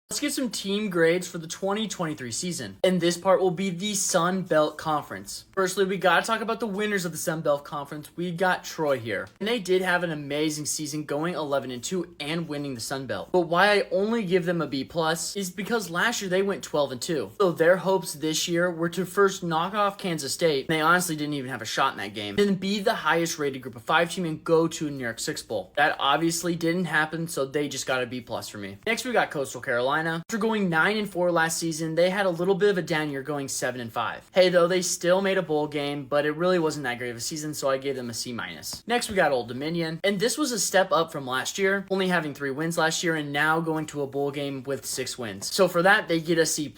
Let's get some team grades for the 2023 season. And this part will be the Sun Belt Conference. Firstly, we gotta talk about the winners of the Sun Belt Conference. We got Troy here. And they did have an amazing season, going 11-2 and winning the Sun Belt. But why I only give them a B+ is because last year they went 12-2. So their hopes this year were to first knock off Kansas State. They honestly didn't even have a shot in that game. Then be the highest rated group of 5 team and go to New Year's Six Bowl. That obviously didn't happen, so they just got a B+ for me. Next, we got Coastal Carolina. After going 9-4 last season, they had a little bit of a down year, going 7-5. Hey, though, they still made a bowl game, but it really wasn't that great of a season, so I gave them a C-. Next, we got Old Dominion, and this was a step up from last year, only having 3 wins last year, and now going to a bowl game with 6 wins. So for that, they get a C+.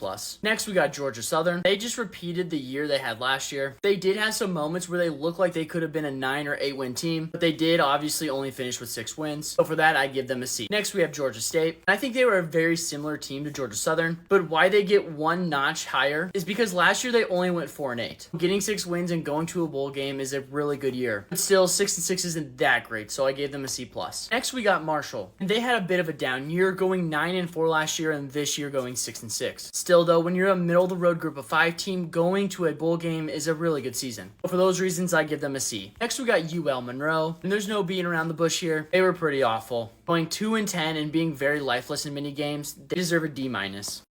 Next, we got Georgia Southern. They just repeated the year they had last year. They did have some moments where they looked like they could have been a 9 or 8 win team, but they did obviously only finish with 6 wins. So for that, I give them a C. Next, we have Georgia State. I think they were a very similar team to Georgia Southern, but why they get one notch higher is because last year they only went 4-8. Getting 6 wins and going to a bowl game is a really good year, but still 6-6 isn't that great, so I gave them a C+. Next, we got Marshall, and they had a bit of a down year, going 9-4 last year and this year going 6-6. Still though, when you're a middle of the road group of 5 team, going to a bowl game is a really good season. But for those reasons, I give them a C. Next, we got UL Monroe, and there's no beating around the bush here. They were pretty awful. Going 2-10 and being very lifeless in many games, they deserve a D-.